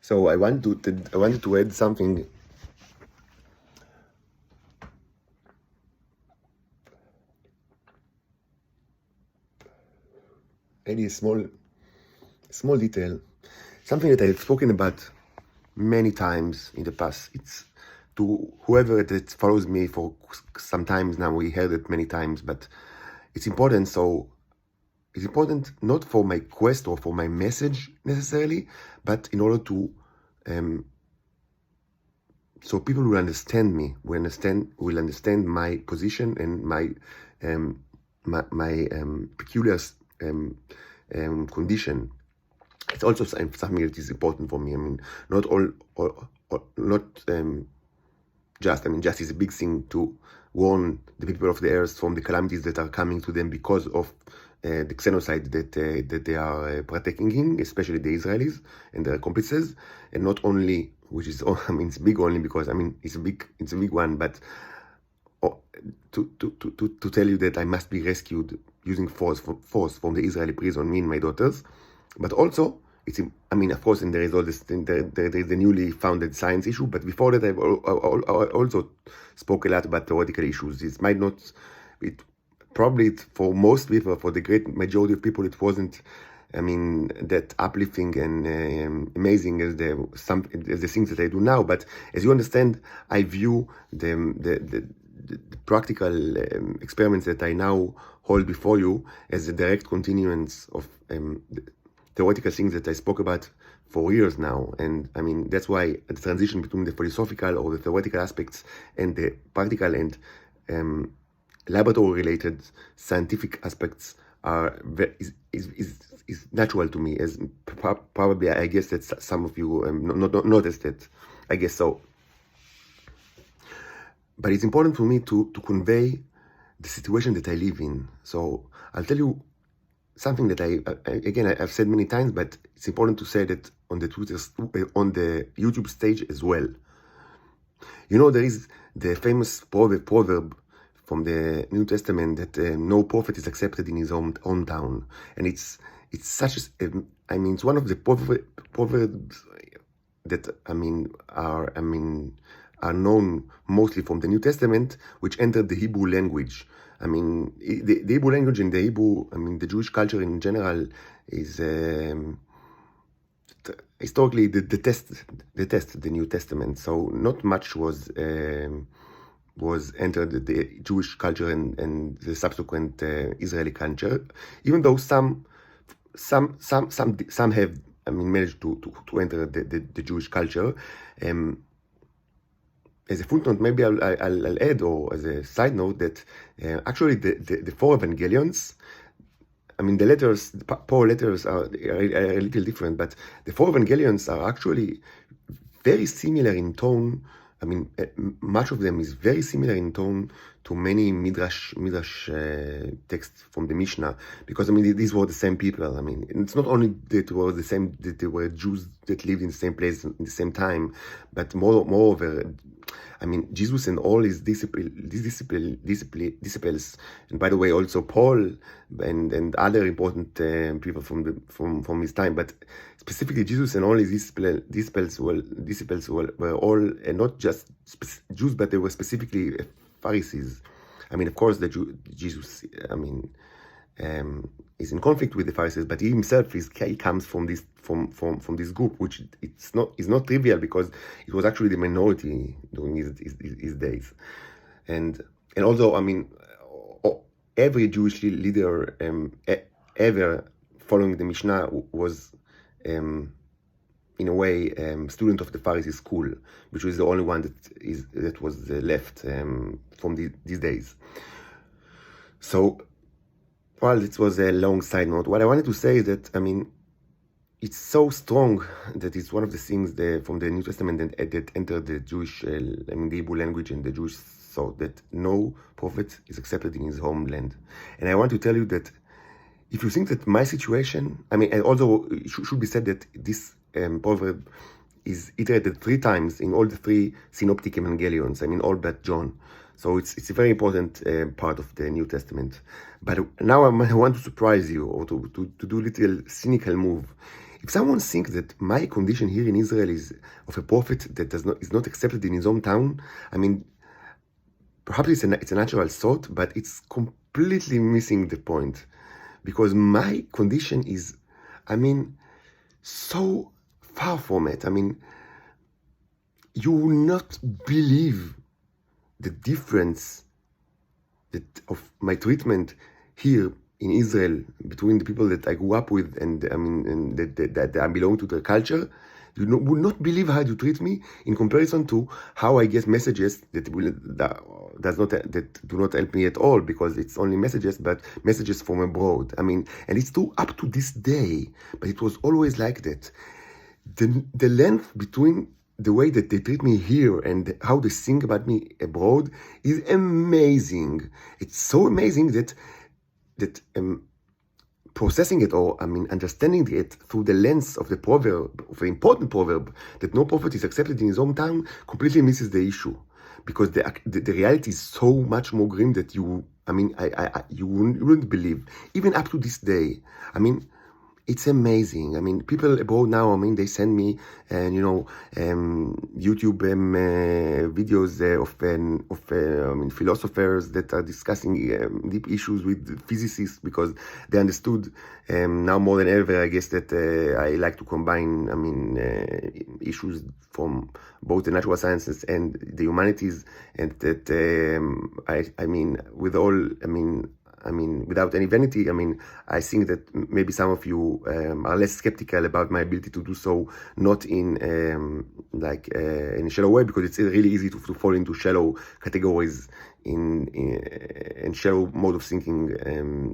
So I wanted to add something. Any small detail, something that I've spoken about many times in the past. It's to whoever that follows me for some times now. We heard it many times, but it's important. So it's important not for my quest or for my message necessarily, but in order to so people will understand me, will understand my position and my peculiar condition. It's also something that is important for me. I mean, not not just is a big thing to warn the people of the earth from the calamities that are coming to them because of the genocide that they are partaking in, especially the Israelis and their accomplices, and not only, which is, it's big only because it's a big one, but to tell you that I must be rescued using force from the Israeli prison, me and my daughters, but also it's, of course, and there is all this thing, there is the newly founded science issue, but before that I also spoke a lot about theoretical issues. It might not, probably for most people, for the great majority of people, it wasn't, that uplifting and amazing as the things that I do now. But as you understand, I view the practical experiments that I now hold before you as a direct continuance of theoretical things that I spoke about for years now. And that's why the transition between the philosophical or the theoretical aspects and the practical and laboratory-related scientific aspects is natural to me, as probably I guess that some of you not noticed it. I guess so. But it's important for me to convey the situation that I live in. So I'll tell you something that I've said many times, but it's important to say that on the YouTube stage as well. There is the famous proverb from the New Testament that no prophet is accepted in his hometown, and it's such it's one of the proverbs that are known mostly from the New Testament, which entered the Hebrew language. The Hebrew language and the Hebrew, the Jewish culture in general is historically the test the New Testament. So not much was entered the Jewish culture and the subsequent Israeli culture, even though some have managed to enter the Jewish culture. As a footnote, maybe I'll add, or as a side note, that actually the four evangelions, the letters, Paul letters are a little different, but the four evangelions are actually very similar in tone. Much of them is very similar in tone to many midrash texts from the Mishnah, because these were the same people. It's not only that they were Jews that lived in the same place in the same time, but moreover, Jesus and all his disciples, and by the way, also Paul and other important people from his time, but specifically Jesus and all his disciples were all not just Jews, but they were specifically Pharisees. Of course, Jesus, is in conflict with the Pharisees, but he himself he comes from this group, which is not trivial, because it was actually the minority during his days, and although every Jewish leader ever following the Mishnah was in a way student of the Pharisee school, which was the only one that was left from these days. So, while it was a long side note, what I wanted to say is that it's so strong that it's one of the things from the New Testament that entered the Jewish, the Hebrew language and the Jewish thought, that no prophet is accepted in his homeland. And I want to tell you that if you think that my situation, and also it should be said that this proverb is iterated 3 times in all the 3 synoptic evangelions, all but John. So it's a very important part of the New Testament. But now I want to surprise you, or to do a little cynical move. If someone thinks that my condition here in Israel is of a prophet that is not accepted in his hometown, I mean, perhaps it's a natural thought, but it's completely missing the point. Because my condition is, I mean, so far from it. I mean, you will not believe the difference of my treatment here in Israel between the people that I grew up with and that I belong to their culture. You would not believe how you treat me in comparison to how I get messages that do not help me at all, because it's only messages, but messages from abroad. I mean, and it's true up to this day, but it was always like that. The length between the way that they treat me here and how they think about me abroad is amazing. It's so amazing that processing it, or understanding it through the lens of the proverb, of the important proverb that no prophet is accepted in his hometown, completely misses the issue, because the reality is so much more grim that you wouldn't believe, even up to this day. I mean, it's amazing. I mean, people abroad now, they send me, YouTube videos of philosophers that are discussing deep issues with physicists, because they understood now more than ever, I guess, that I like to combine, issues from both the natural sciences and the humanities, and that without any vanity, I think that maybe some of you are less skeptical about my ability to do so, not in a shallow way, because it's really easy to fall into shallow categories in shallow mode of thinking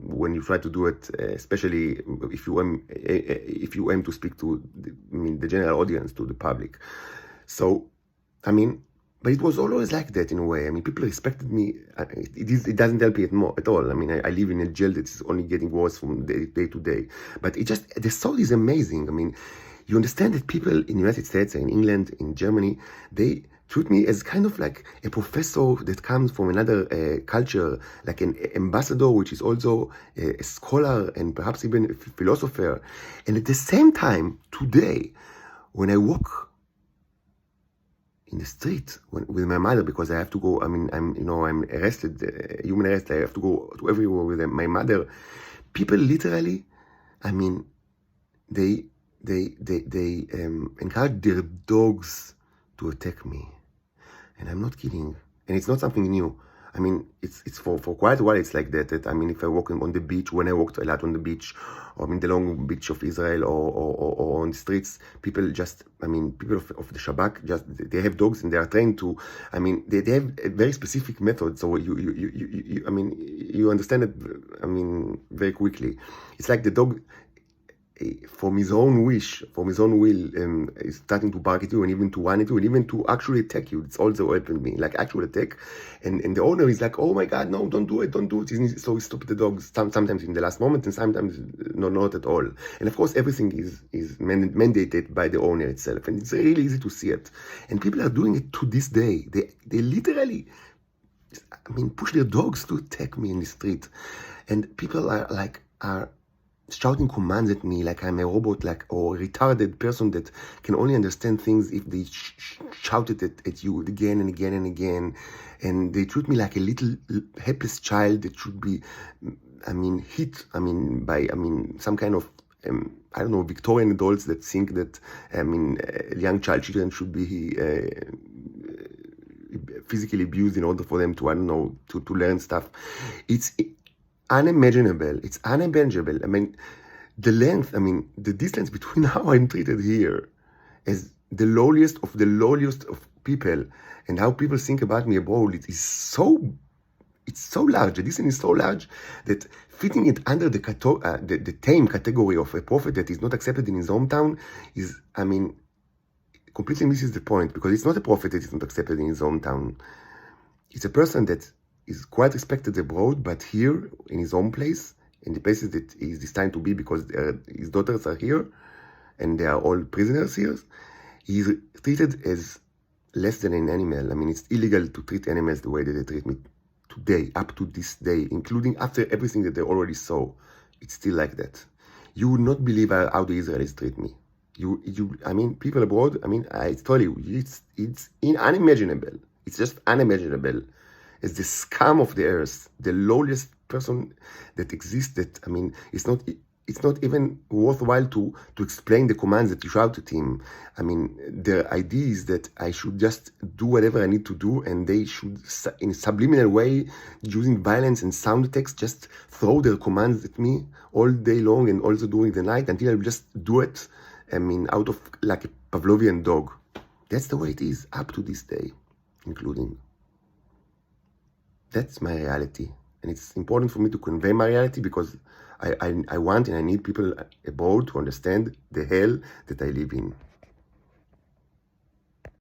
when you try to do it, especially if you aim to speak to the general audience, to the public. So, but it was always like that in a way. People respected me. It doesn't help me at all. I live in a jail that is only getting worse from day to day. But the thought is amazing. You understand that people in the United States, in England, in Germany, they treat me as kind of like a professor that comes from another culture, like an ambassador, which is also a scholar and perhaps even a philosopher. And at the same time, today, when I walk in the street with my mother, because I have to go, I'm arrested, human arrest, I have to go to everywhere with my mother. People literally, they encourage their dogs to attack me. And I'm not kidding. And it's not something new. It's for quite a while it's like that. If I walk on the beach, when I walked a lot on the beach, or in the long beach of Israel, or on the streets, people just, people of the Shabak, they have dogs and they are trained to, they have a very specific method. So you understand it, very quickly. It's like the dog, from his own wish, from his own will, is starting to bark at you and even to run at you and even to actually attack you. It's also helping me, like actual attack. And the owner is like, oh my God, no, don't do it. So he stops the dogs sometimes in the last moment and sometimes not at all. And of course, everything is mandated by the owner itself. And it's really easy to see it. And people are doing it to this day. They literally, push their dogs to attack me in the street. And people are shouting commands at me like I'm a robot, or a retarded person that can only understand things if they shout it at you again and again and again. And they treat me like a little helpless child that should be, hit, by, some kind of, Victorian adults that think that, young children should be physically abused in order for them to, to learn stuff. It's unimaginable. It's unimaginable. The length, the distance between how I'm treated here as the lowliest of people and how people think about me abroad, it's so large. The distance is so large that fitting it under the tame category of a prophet that is not accepted in his hometown is, completely misses the point, because it's not a prophet that is not accepted in his hometown. It's a person that is quite respected abroad, but here in his own place, in the places that he is destined to be, because his daughters are here and they are all prisoners here, he is treated as less than an animal. It's illegal to treat animals the way that they treat me today, up to this day, including after everything that they already saw. It's still like that. You would not believe how the Israelis treat me. I mean, people abroad, I mean, I tell you, it's unimaginable. It's just unimaginable. It's the scum of the earth, the lowliest person that exists. That, I mean, it's not even worthwhile to explain the commands that you shout at him. I mean, the idea is that I should just do whatever I need to do, and they should, in a subliminal way, using violence and sound effects, just throw their commands at me all day long and also during the night until I just do it. I mean, out of like a Pavlovian dog. That's the way it is up to this day, including. That's my reality. And it's important for me to convey my reality because I want and I need people abroad to understand the hell that I live in.